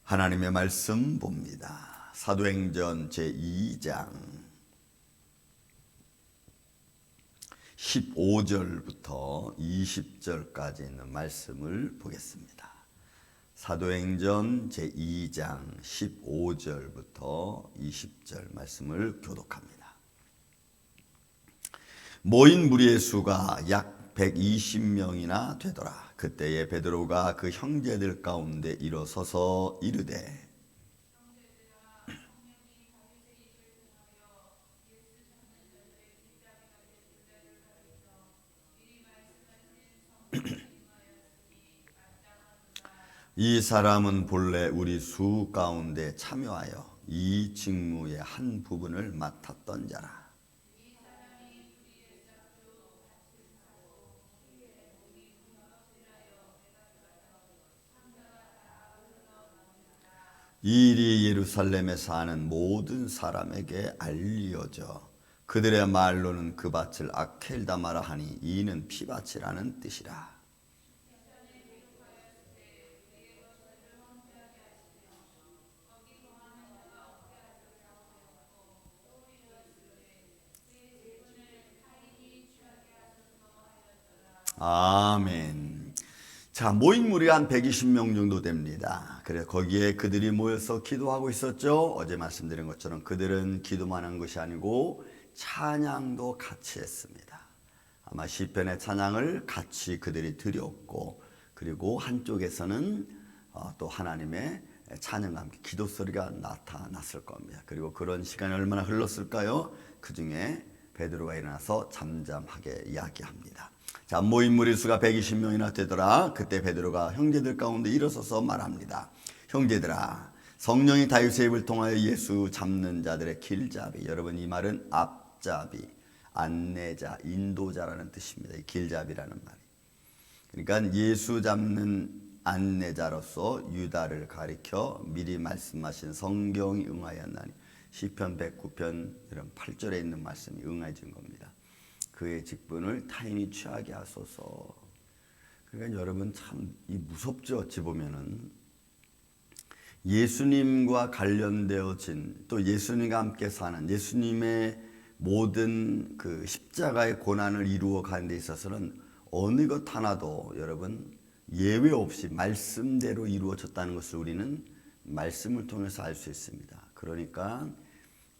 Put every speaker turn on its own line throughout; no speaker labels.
하나님의 말씀 봅니다. 사도행전 제2장 15절부터 20절까지 있는 말씀을 보겠습니다. 사도행전 제2장 15절부터 20절 말씀을 교독합니다. 모인 무리의 수가 약 120명이나 되더라. 그때에 베드로가 그 형제들 가운데 일어서서 이르되 이 사람은 본래 우리 수 가운데 참여하여 이 직무의 한 부분을 맡았던 자라. 이 일이 예루살렘에 사는 모든 사람에게 알려져 그들의 말로는 그 밭을 아켈다마라 하니 이는 피밭이라는 뜻이라. 아멘. 자, 모인 무리가 한 120명 정도 됩니다. 그래서 거기에 그들이 모여서 기도하고 있었죠. 어제 말씀드린 것처럼 그들은 기도만 한 것이 아니고 찬양도 같이 했습니다. 아마 시편의 찬양을 같이 그들이 드렸고, 그리고 한쪽에서는 또 하나님의 찬양과 함께 기도 소리가 나타났을 겁니다. 그리고 그런 시간이 얼마나 흘렀을까요? 그 중에 베드로가 일어나서 잠잠하게 이야기합니다. 자, 모인 무리 수가 120명이나 되더라. 그때 베드로가 형제들 가운데 일어서서 말합니다. 형제들아, 성령이 다윗의 입을 통하여 예수 잡는 자들의 길잡이. 여러분, 이 말은 앞잡이, 안내자, 인도자라는 뜻입니다. 이 길잡이라는 말이. 그러니까 예수 잡는 안내자로서 유다를 가리켜 미리 말씀하신 성경이 응하였나니, 시편 109편 이런 8절에 있는 말씀이 응해진 겁니다. 그의 직분을 타인이 취하게 하소서. 그러니까 여러분 참 무섭죠. 어찌 보면은 예수님과 관련되어진, 또 예수님과 함께 사는, 예수님의 모든 그 십자가의 고난을 이루어 가는 데 있어서는 어느 것 하나도 여러분 예외 없이 말씀대로 이루어졌다는 것을 우리는 말씀을 통해서 알 수 있습니다. 그러니까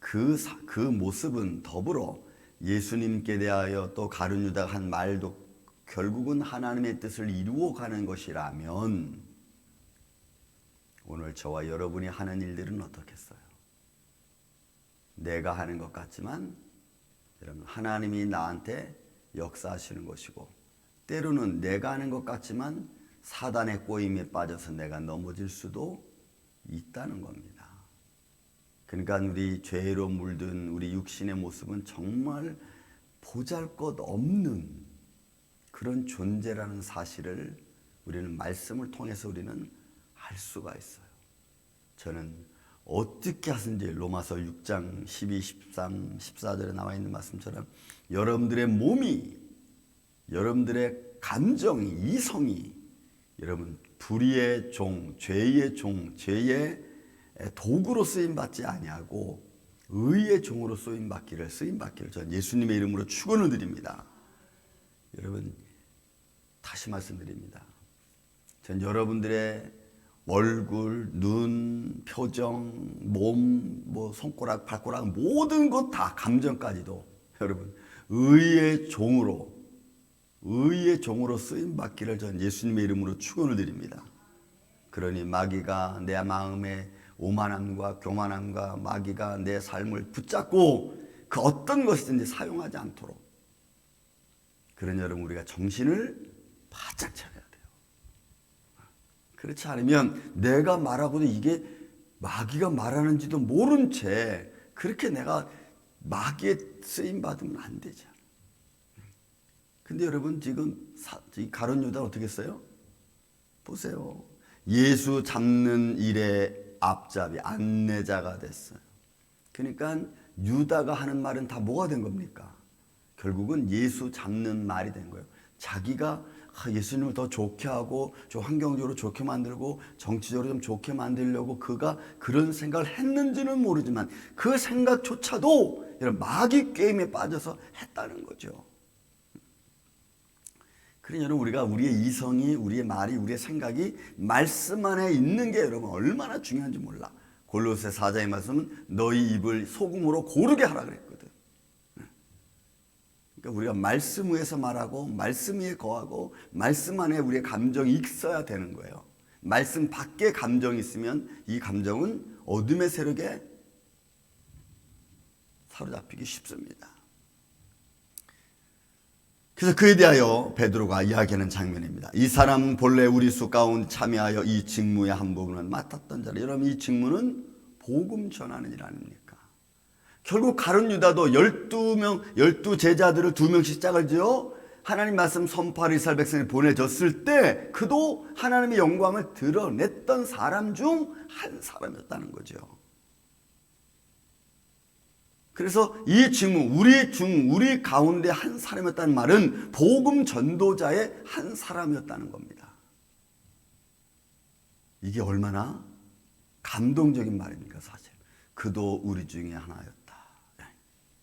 그 모습은 더불어 예수님께 대하여 또 가룟 유다가 한 말도 결국은 하나님의 뜻을 이루어가는 것이라면 오늘 저와 여러분이 하는 일들은 어떻겠어요? 내가 하는 것 같지만 여러분 하나님이 나한테 역사하시는 것이고, 때로는 내가 하는 것 같지만 사단의 꼬임에 빠져서 내가 넘어질 수도 있다는 겁니다. 그러니까 우리 죄로 물든 우리 육신의 모습은 정말 보잘것없는 그런 존재라는 사실을 우리는 말씀을 통해서 우리는 알 수가 있어요. 저는 어떻게 하든지 로마서 6장 12, 13, 14절에 나와 있는 말씀처럼 여러분들의 몸이, 여러분들의 감정이, 이성이 여러분 불의의 종, 죄의 종, 죄의 도구로 쓰임받지 아니하고 의의 종으로 쓰임받기를 전 예수님의 이름으로 축원을 드립니다. 여러분 다시 말씀드립니다. 전 여러분들의 얼굴, 눈, 표정, 몸, 손가락, 발가락 모든 것 다, 감정까지도 여러분 의의 종으로 쓰임받기를 전 예수님의 이름으로 축원을 드립니다. 그러니 마귀가 내 마음에 오만함과 교만함과 마귀가 내 삶을 붙잡고 그 어떤 것이든지 사용하지 않도록, 그런 여러분 우리가 정신을 바짝 차려야 돼요. 그렇지 않으면 내가 말하고도 이게 마귀가 말하는지도 모른 채 그렇게 내가 마귀에 쓰임받으면 안 되죠. 근데 여러분 지금 가룟 유다 어떻게 했어요? 보세요. 예수 잡는 일에 앞잡이, 안내자가 됐어요. 그러니까 유다가 하는 말은 다 뭐가 된 겁니까? 결국은 예수 잡는 말이 된 거예요. 자기가 예수님을 더 좋게 하고 좀 환경적으로 좋게 만들고 정치적으로 좀 좋게 만들려고 그가 그런 생각을 했는지는 모르지만 그 생각조차도 이런 마귀 게임에 빠져서 했다는 거죠. 그러니 여러분, 우리가 우리의 이성이, 우리의 말이, 우리의 생각이 말씀 안에 있는 게 여러분 얼마나 중요한지 몰라. 골로새 4장의 말씀은 너희 입을 소금으로 고르게 하라 그랬거든. 그러니까 우리가 말씀 위에서 말하고 말씀 위에 거하고 말씀 안에 우리의 감정이 있어야 되는 거예요. 말씀 밖에 감정이 있으면 이 감정은 어둠의 세력에 사로잡히기 쉽습니다. 그래서 그에 대하여 베드로가 이야기하는 장면입니다. 이 사람은 본래 우리 수 가운데 참여하여 이 직무의 한 부분을 맡았던 자라. 여러분, 이 직무는 복음 전하는 일 아닙니까? 결국 가룟 유다도 12 제자들을 2명씩 짝을 지어 하나님 말씀 선포하러 이스라엘 백성이 보내졌을 때 그도 하나님의 영광을 드러냈던 사람 중 한 사람이었다는 거죠. 그래서 이 직무, 우리 가운데 한 사람이었다는 말은 복음 전도자의 한 사람이었다는 겁니다. 이게 얼마나 감동적인 말입니까, 사실. 그도 우리 중에 하나였다.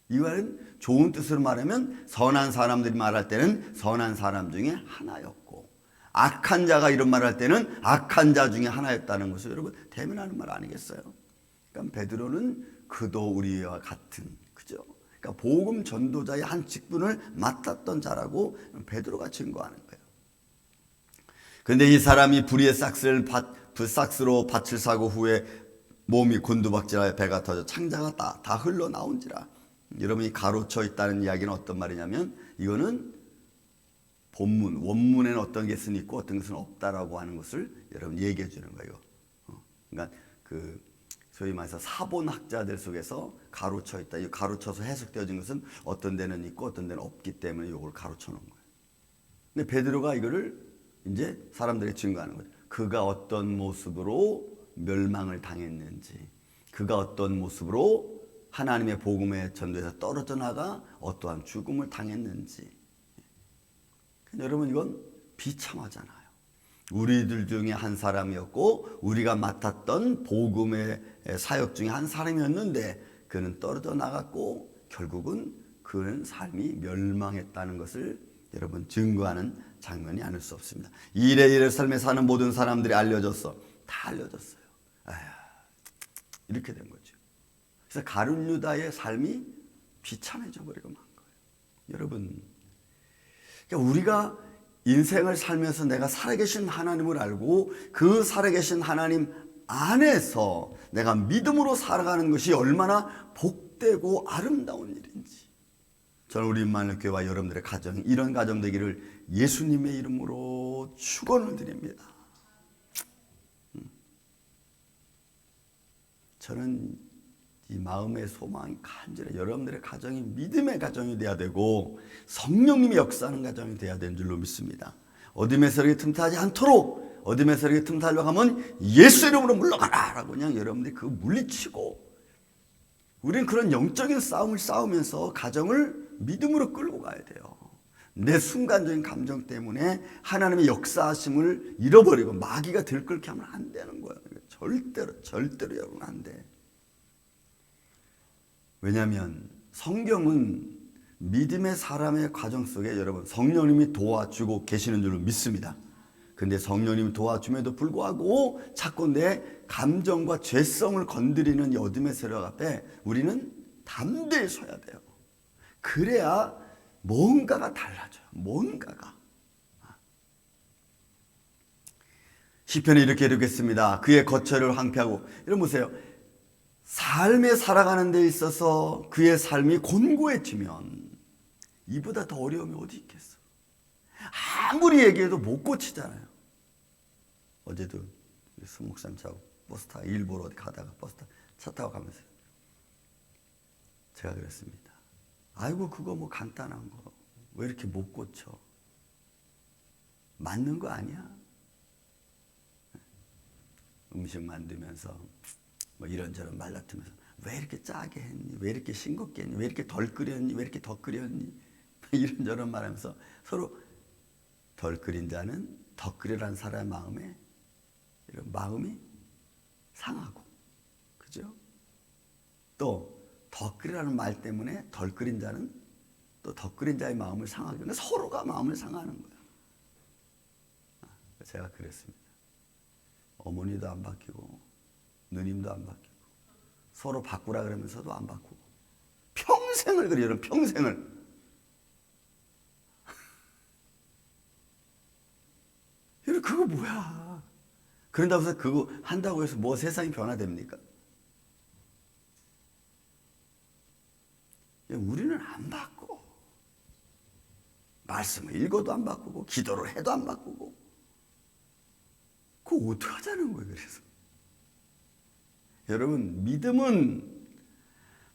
이 말은 좋은 뜻으로 말하면 선한 사람들이 말할 때는 선한 사람 중에 하나였고, 악한 자가 이런 말을 할 때는 악한 자 중에 하나였다는 것을 여러분 대면하는 말 아니겠어요? 그러니까 베드로는 그도 우리와 같은, 그죠? 그러니까 복음 전도자의 한 직분을 맡았던 자라고 베드로가 증거하는 거예요. 그런데 이 사람이 불의의 싹스로 밭을 사고 후에 몸이 곤두박질하여 배가 터져 창자가 다 흘러나온지라. 여러분이 가로쳐 있다는 이야기는 어떤 말이냐면 이거는 원문에는 어떤 것은 있고 어떤 것은 없다라고 하는 것을 여러분 얘기해 주는 거예요. 그러니까 소위 말해서 사본학자들 속에서 가로쳐 있다. 이 가로쳐서 해석되어진 것은 어떤 데는 있고 어떤 데는 없기 때문에 이걸 가로쳐 놓은 거예요. 근데 베드로가 이거를 이제 사람들이 증거하는 거예요. 그가 어떤 모습으로 멸망을 당했는지, 그가 어떤 모습으로 하나님의 복음의 전도에서 떨어져 나가 어떠한 죽음을 당했는지. 여러분, 이건 비참하잖아요. 우리들 중에 한 사람이었고 우리가 맡았던 복음의 사역 중에 한 사람이었는데 그는 떨어져 나갔고 결국은 그는 삶이 멸망했다는 것을 여러분 증거하는 장면이 아닐 수 없습니다. 이래 삶에 사는 모든 사람들이 알려졌어. 다 알려졌어요. 이렇게 된 거죠. 그래서 가룟 유다의 삶이 비참해져 버리고 만 거예요. 여러분, 그러니까 우리가 인생을 살면서 내가 살아계신 하나님을 알고 그 살아계신 하나님 안에서 내가 믿음으로 살아가는 것이 얼마나 복되고 아름다운 일인지, 저는 우리 임마누엘 교회와 여러분들의 가정이 이런 가정 되기를 예수님의 이름으로 축원을 드립니다. 저는 이 마음의 소망이 간절해. 여러분들의 가정이 믿음의 가정이 돼야 되고 성령님이 역사하는 가정이 돼야 되는 줄로 믿습니다. 어둠의 세력이 틈타지 않도록, 어둠의 세력이 틈타려고 하면 예수 이름으로 물러가라 라고 그냥 여러분들이 그거 물리치고, 우리는 그런 영적인 싸움을 싸우면서 가정을 믿음으로 끌고 가야 돼요. 내 순간적인 감정 때문에 하나님의 역사하심을 잃어버리고 마귀가 들끓게 하면 안 되는 거예요. 절대로 여러분 안 돼. 왜냐하면 성경은 믿음의 사람의 과정 속에 여러분 성령님이 도와주고 계시는 줄로 믿습니다. 근데 성령님이 도와줌에도 불구하고 자꾸 내 감정과 죄성을 건드리는 이 어둠의 세력 앞에 우리는 담대히 서야 돼요. 그래야 뭔가가 달라져요. 뭔가가. 시편에 이렇게 이르겠습니다. 그의 거처를 황폐하고, 여러분 보세요. 삶에 살아가는 데 있어서 그의 삶이 곤고해지면 이보다 더 어려움이 어디 있겠어. 아무리 얘기해도 못 고치잖아요. 어제도 송 목사님 차고 버스 타고 일 보러 어디 가다가 버스 타고 차 타고 가면서 제가 그랬습니다. 아이고 그거 뭐 간단한 거 왜 이렇게 못 고쳐. 맞는 거 아니야? 음식 만들면서 뭐 이런저런 말다투면서 왜 이렇게 짜게 했니? 왜 이렇게 싱겁게 했니? 왜 이렇게 덜 끓였니? 왜 이렇게 더 끓였니? 이런저런 말하면서 서로 덜 끓인 자는 더 끓이라는 사람의 마음에 이런 마음이 상하고, 그죠? 또 더 끓이라는 말 때문에 덜 끓인 자는 또 더 끓인 자의 마음을 상하게, 그러니까 서로가 마음을 상하는 거예요. 제가 그랬습니다. 어머니도 안 바뀌고 누님도 안 바뀌고 서로 바꾸라 그러면서도 안 바꾸고 평생을 그래요. 여러분, 평생을. 여러분, 그거 뭐야? 그런다고 해서 그거 한다고 해서 뭐 세상이 변화됩니까? 우리는 안 바꿔. 말씀을 읽어도 안 바꾸고 기도를 해도 안 바꾸고. 그거 어떻게 하자는 거예요? 그래서 여러분, 믿음은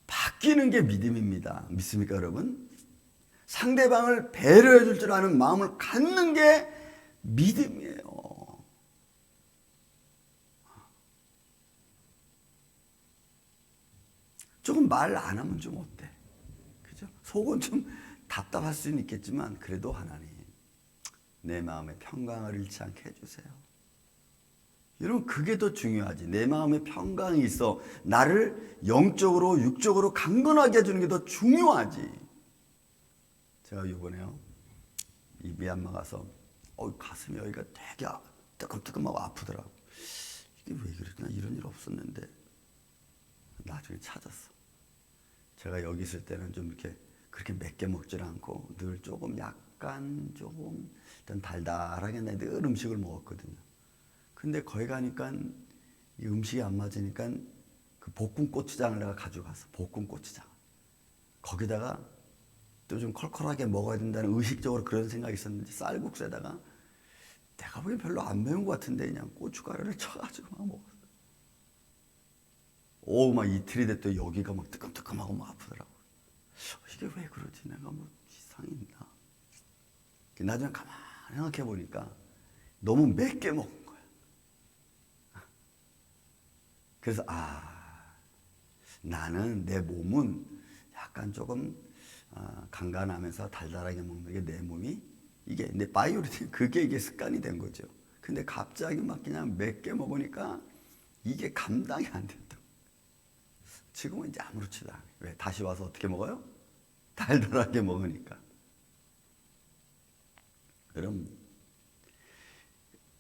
바뀌는 게 믿음입니다. 믿습니까, 여러분? 상대방을 배려해 줄 줄 아는 마음을 갖는 게 믿음이에요. 조금 말 안 하면 좀 어때? 그죠? 속은 좀 답답할 수는 있겠지만 그래도 하나님, 내 마음의 평강을 잃지 않게 해주세요. 여러분, 그게 더 중요하지. 내 마음에 평강이 있어 나를 영적으로 육적으로 강건하게 해주는 게 더 중요하지. 제가 이번에요, 이 미얀마 가서 가슴이 여기가 되게 뜨끔뜨끔하고 아프더라고. 이게 왜 그러지? 나 이런 일 없었는데 나중에 찾았어. 제가 여기 있을 때는 좀 이렇게 그렇게 맵게 먹질 않고 늘 조금 약간 조금 일단 달달하게 늘 음식을 먹었거든요. 근데 거기 가니까 이 음식이 안 맞으니까 그 볶음 고추장을 내가 가져가서 볶음 고추장 거기다가 또 좀 컬컬하게 먹어야 된다는 의식적으로 그런 생각이 있었는지 쌀국수에다가 내가 보기엔 별로 안 매운 것 같은데 그냥 고춧가루를 쳐가지고 막 먹었어. 막 이틀이 됐더니 여기가 막 뜨끔뜨끔하고 막 아프더라고. 이게 왜 그러지? 내가 뭐 이상이 있나? 나중에 가만히 생각해 보니까 너무 맵게 먹은 거야. 그래서 나는 내 몸은 약간 조금 간간하면서 달달하게 먹는 게 내 몸이 이게 내 바이오리듬, 그게 이게 습관이 된 거죠. 근데 갑자기 막 그냥 맵게 먹으니까 이게 감당이 안 된다. 지금은 이제 아무렇지도 않아요. 왜? 다시 와서 어떻게 먹어요? 달달하게 먹으니까. 여러분,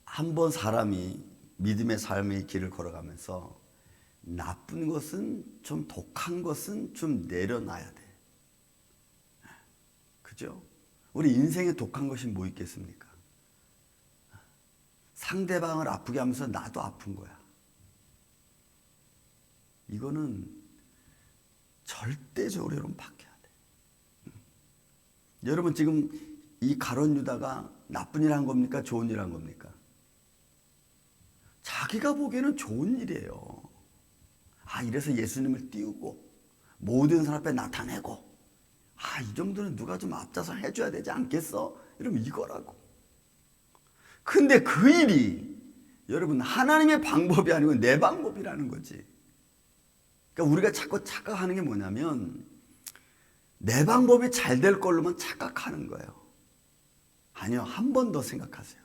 한번 사람이 믿음의 삶의 길을 걸어가면서 나쁜 것은, 좀 독한 것은 좀 내려놔야 돼. 그죠? 우리 인생에 독한 것이 뭐 있겠습니까? 상대방을 아프게 하면서 나도 아픈 거야. 이거는 절대적으로 여러분 바뀌어야 돼. 여러분, 지금 이 가룟 유다가 나쁜 일 한 겁니까? 좋은 일 한 겁니까? 자기가 보기에는 좋은 일이에요. 이래서 예수님을 띄우고 모든 사람 앞에 나타내고 이 정도는 누가 좀 앞장서 해줘야 되지 않겠어? 이러면 이거라고. 근데 그 일이 여러분 하나님의 방법이 아니고 내 방법이라는 거지. 그러니까 우리가 자꾸 착각하는 게 뭐냐면 내 방법이 잘 될 걸로만 착각하는 거예요. 아니요, 한 번 더 생각하세요.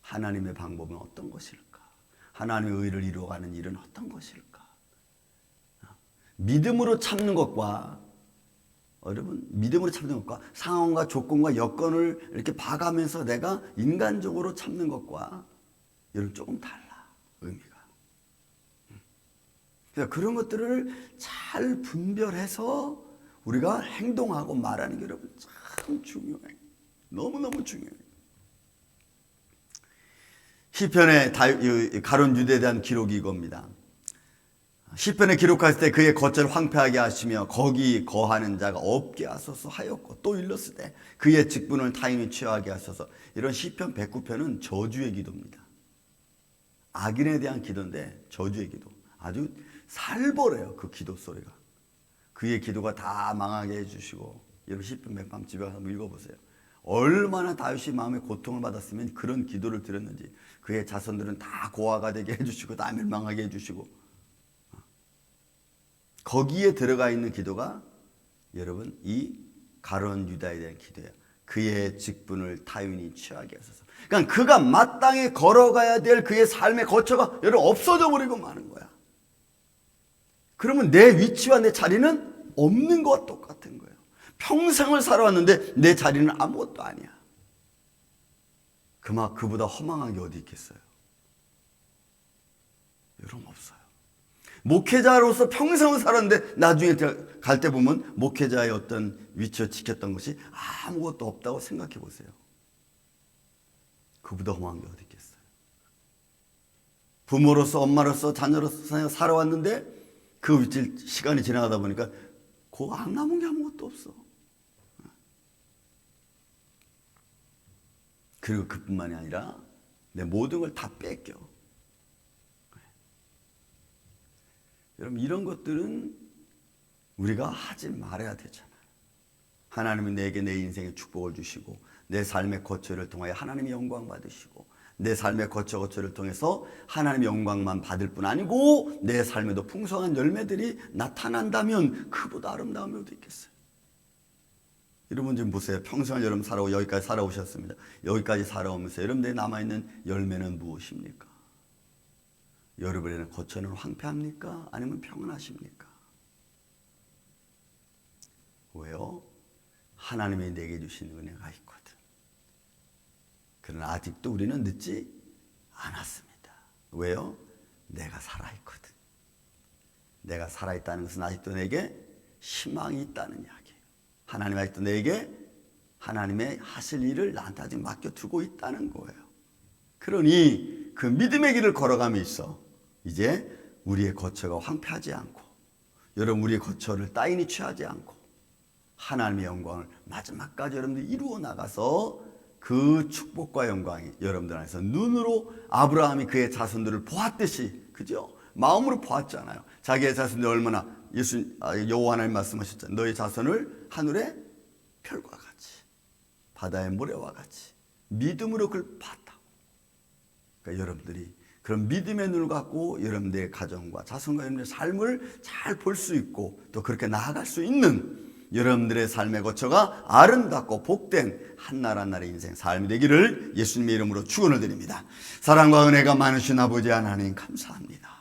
하나님의 방법은 어떤 것일까? 하나님의 의를 이루어가는 일은 어떤 것일까? 믿음으로 참는 것과 여러분, 믿음으로 참는 것과 상황과 조건과 여건을 이렇게 봐가면서 내가 인간적으로 참는 것과 여러분 조금 달라, 의미가. 그래서 그런 것들을 잘 분별해서 우리가 행동하고 말하는 게 여러분 참 중요해요. 너무너무 중요해요. 시편의 가룟 유다에 대한 기록이 이겁니다. 시편에 기록했을 때 그의 겉을 황폐하게 하시며 거기 거하는 자가 없게 하소서 하였고 또 일렀으되 그의 직분을 타인이 취하게 하소서. 이런 시편 109편은 저주의 기도입니다. 악인에 대한 기도인데 저주의 기도. 아주 살벌해요, 그 기도 소리가. 그의 기도가 다 망하게 해주시고. 여러분 시편 100편 집에 가서 한번 읽어보세요. 얼마나 다윗이 마음에 고통을 받았으면 그런 기도를 드렸는지. 그의 자손들은 다 고아가 되게 해주시고 다 멸망하게 해주시고. 거기에 들어가 있는 기도가 여러분 이 가룟 유다에 대한 기도예요. 그의 직분을 타인이 취하게 하소서. 그러니까 그가 마땅히 걸어가야 될 그의 삶의 거처가 여러분 없어져 버리고 마는 거야. 그러면 내 위치와 내 자리는 없는 것과 똑같은 거예요. 평생을 살아왔는데 내 자리는 아무것도 아니야. 그보다 허망한 게 어디 있겠어요? 여러분 없어요. 목회자로서 평생을 살았는데 나중에 갈 때 보면 목회자의 어떤 위치を지켰던 것이 아무것도 없다고 생각해 보세요. 그보다 허망한 게 어디 있겠어요? 부모로서 엄마로서 자녀로서 살아왔는데 그 위치를 시간이 지나가다 보니까 그 안 남은 게 아무것도 없어. 그리고 그뿐만이 아니라 내 모든 걸 다 뺏겨. 여러분 이런 것들은 우리가 하지 말아야 되잖아요. 하나님은 내게 내 인생에 축복을 주시고 내 삶의 거처를 통하여 하나님의 영광 받으시고 내 삶의 거처를 통해서 하나님의 영광만 받을 뿐 아니고 내 삶에도 풍성한 열매들이 나타난다면 그보다 아름다움이 어디 있겠어요? 여러분 좀 보세요. 평생을 여러분 살아오고 여기까지 살아오셨습니다. 여기까지 살아오면서 여러분들이 남아있는 열매는 무엇입니까? 여러분의 거처는 황폐합니까? 아니면 평안하십니까? 왜요? 하나님이 내게 주신 은혜가 있거든. 그러나 아직도 우리는 늦지 않았습니다. 왜요? 내가 살아있거든. 내가 살아있다는 것은 아직도 내게 희망이 있다는 이야기예요. 하나님 아직도 내게 하나님의 하실 일을 나한테 아직 맡겨두고 있다는 거예요. 그러니 그 믿음의 길을 걸어감에 있어 이제 우리의 거처가 황폐하지 않고 여러분 우리의 거처를 따인이 취하지 않고 하나님의 영광을 마지막까지 여러분들이 이루어 나가서 그 축복과 영광이 여러분들 안에서 눈으로 아브라함이 그의 자손들을 보았듯이 그죠? 마음으로 보았잖아요. 자기의 자손들 얼마나 여호와 하나님 말씀하셨잖아요. 너의 자손을 하늘의 별과 같이 바다의 모래와 같이 믿음으로 그걸 봤다고. 그러니까 여러분들이 그런 믿음의 눈을 갖고 여러분들의 가정과 자손과 여러분들의 삶을 잘 볼 수 있고 또 그렇게 나아갈 수 있는 여러분들의 삶의 거처가 아름답고 복된 한날 한날의 인생 삶이 되기를 예수님의 이름으로 축원을 드립니다. 사랑과 은혜가 많으신 아버지 하나님 감사합니다.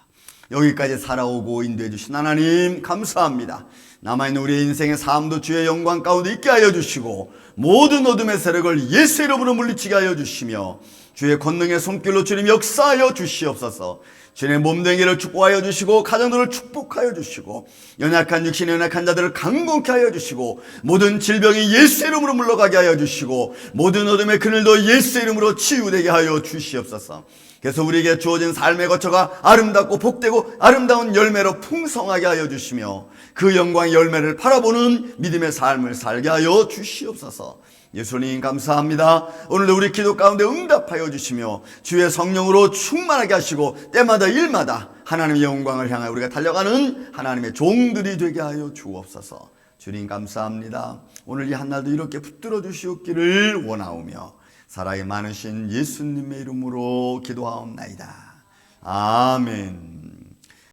여기까지 살아오고 인도해 주신 하나님 감사합니다. 남아있는 우리의 인생의 삶도 주의 영광 가운데 있게 하여 주시고 모든 어둠의 세력을 예수 이름으로 물리치게 하여 주시며 주의 권능의 손길로 주님 역사하여 주시옵소서. 주님의 몸되기를 축복하여 주시고 가정들을 축복하여 주시고 연약한 육신의 연약한 자들을 강건케 하여 주시고 모든 질병이 예수 이름으로 물러가게 하여 주시고 모든 어둠의 그늘도 예수 이름으로 치유되게 하여 주시옵소서. 그래서 우리에게 주어진 삶의 거처가 아름답고 복되고 아름다운 열매로 풍성하게 하여 주시며 그 영광의 열매를 바라보는 믿음의 삶을 살게 하여 주시옵소서. 예수님 감사합니다. 오늘도 우리 기도 가운데 응답하여 주시며 주의 성령으로 충만하게 하시고 때마다 일마다 하나님의 영광을 향하여 우리가 달려가는 하나님의 종들이 되게 하여 주옵소서. 주님 감사합니다. 오늘 이 한날도 이렇게 붙들어 주시옵기를 원하오며 사랑이 많으신 예수님의 이름으로 기도하옵나이다. 아멘.